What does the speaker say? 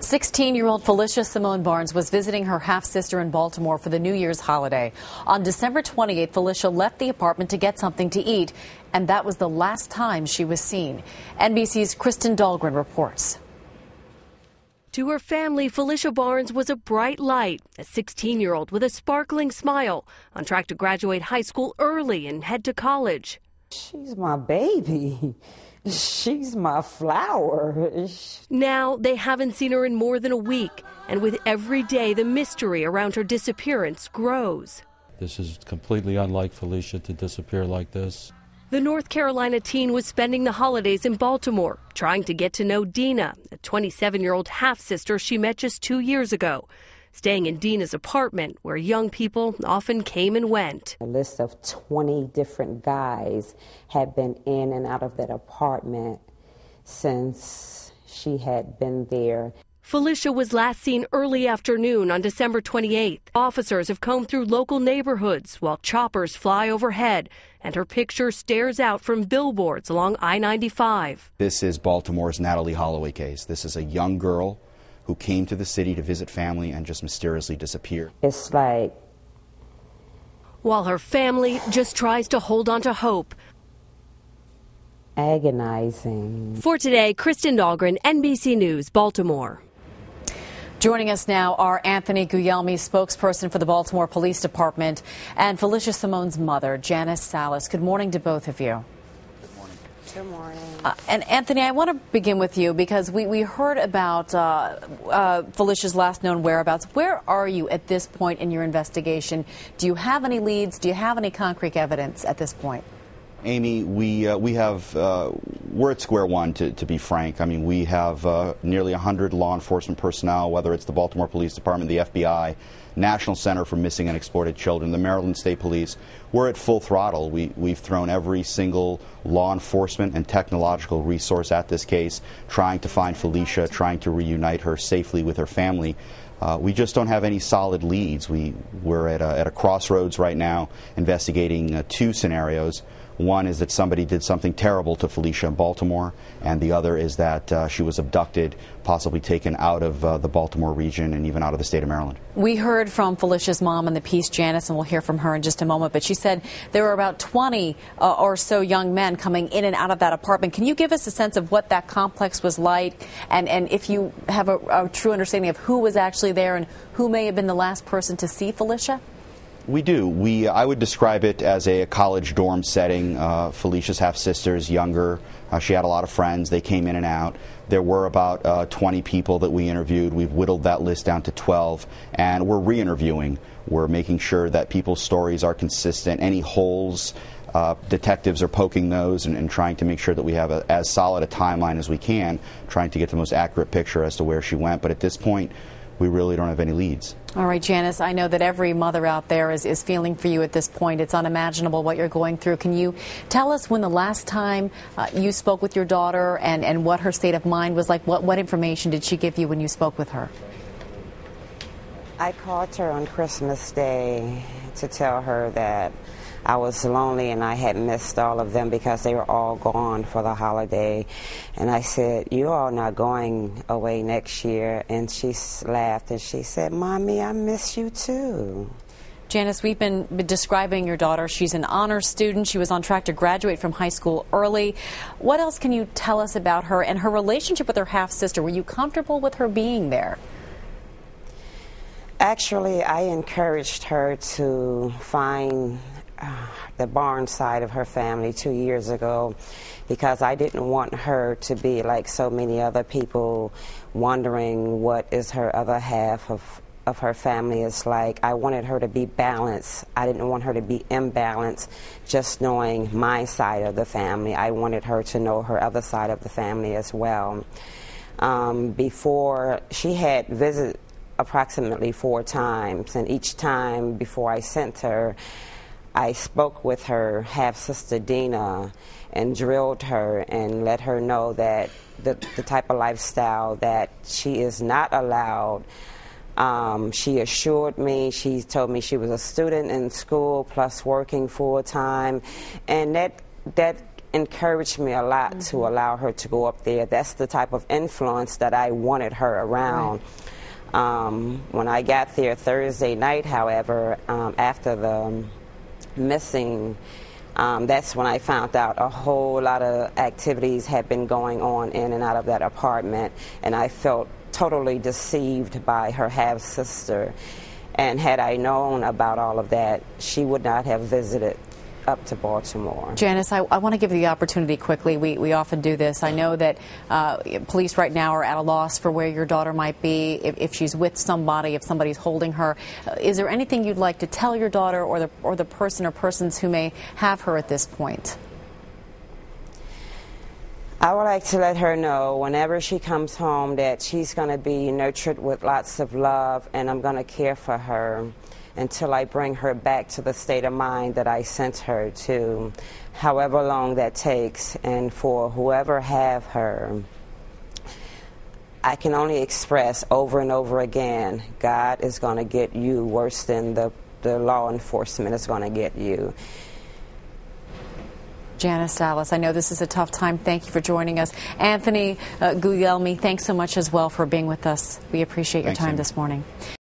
16-year-old Phylicia Barnes was visiting her half-sister in Baltimore for the New Year's holiday. On December 28th, Phylicia left the apartment to get something to eat, and that was the last time she was seen. NBC's Kristen Dahlgren reports. To her family, Phylicia Barnes was a bright light, a 16-year-old with a sparkling smile, on track to graduate high school early and head to college. She's my baby. She's my flower. Now, they haven't seen her in more than a week, and with every day, the mystery around her disappearance grows. This is completely unlike Phylicia to disappear like this. The North Carolina teen was spending the holidays in Baltimore, trying to get to know Dina, a 27-year-old half-sister she met just 2 years ago, staying in Dina's apartment where young people often came and went. A list of 20 different guys had been in and out of that apartment since she had been there. Phylicia was last seen early afternoon on December 28th. Officers have combed through local neighborhoods while choppers fly overhead, and her picture stares out from billboards along I-95. This is Baltimore's Natalie Holloway case. This is a young girl who came to the city to visit family and just mysteriously disappeared. It's like... While her family just tries to hold on to hope. Agonizing. For today, Kristen Dahlgren, NBC News, Baltimore. Joining us now are Anthony Guglielmi, spokesperson for the Baltimore Police Department, and Phylicia Simone's mother, Janice Sallis. Good morning to both of you. Good morning. And Anthony, I want to begin with you because we heard about Phylicia's last known whereabouts. Where are you at this point in your investigation? Do you have any leads? Do you have any concrete evidence at this point? Amy, we're at square one, to be frank. I mean, we have nearly 100 law enforcement personnel, whether it's the Baltimore Police Department, the FBI, National Center for Missing and Exploited Children, the Maryland State Police. We're at full throttle. We've thrown every single law enforcement and technological resource at this case, trying to find Phylicia, trying to reunite her safely with her family. We just don't have any solid leads. We're at a crossroads right now, investigating two scenarios. One is that somebody did something terrible to Phylicia in Baltimore, and the other is that she was abducted, possibly taken out of the Baltimore region and even out of the state of Maryland. We heard from Phylicia's mom in the piece, Janice, and we'll hear from her in just a moment, but she said there were about 20 or so young men coming in and out of that apartment. Can you give us a sense of what that complex was like, and if you have a true understanding of who was actually there and who may have been the last person to see Phylicia? We do. I would describe it as a college dorm setting. Phylicia's half-sister's younger. She had a lot of friends. They came in and out. There were about 20 people that we interviewed. We've whittled that list down to 12, and we're re-interviewing. We're making sure that people's stories are consistent. Any holes, detectives are poking those and trying to make sure that we have as solid a timeline as we can, trying to get the most accurate picture as to where she went. But at this point, we really don't have any leads. All right, Janice, I know that every mother out there is feeling for you at this point. It's unimaginable what you're going through. Can you tell us when the last time you spoke with your daughter and what her state of mind was like? What information did she give you when you spoke with her? I called her on Christmas Day to tell her that I was lonely and I had missed all of them because they were all gone for the holiday. And I said, "You all not going away next year?" And she laughed and she said, "Mommy, I miss you too." Janice, we've been describing your daughter. She's an honors student. She was on track to graduate from high school early. What else can you tell us about her and her relationship with her half-sister? Were you comfortable with her being there? Actually, I encouraged her to find the Barnes side of her family 2 years ago because I didn't want her to be like so many other people wondering what is her other half of her family is like. I wanted her to be balanced. I didn't want her to be imbalanced just knowing my side of the family. I wanted her to know her other side of the family as well. Before, she had visited approximately 4 times, and each time before I sent her, I spoke with her half-sister Dina and drilled her and let her know that the type of lifestyle that she is not allowed. She assured me, she told me she was a student in school plus working full-time, and that encouraged me a lot to allow her to go up there. That's the type of influence that I wanted her around. Right. When I got there Thursday night, however, after the missing, that's when I found out a whole lot of activities had been going on in and out of that apartment, and I felt totally deceived by her half-sister. And had I known about all of that, she would not have visited up to Baltimore. Janice, I want to give you the opportunity quickly. We often do this. I know that police right now are at a loss for where your daughter might be, if she's with somebody, if somebody's holding her. Is there anything you'd like to tell your daughter or the person or persons who may have her at this point? I would like to let her know whenever she comes home that she's going to be nurtured with lots of love, and I'm going to care for her until I bring her back to the state of mind that I sent her to, however long that takes. And for whoever have her, I can only express over and over again, God is going to get you worse than the law enforcement is going to get you. Janice, Sallis, I know this is a tough time. Thank you for joining us. Anthony Guglielmi, thanks so much as well for being with us. We appreciate your time this morning.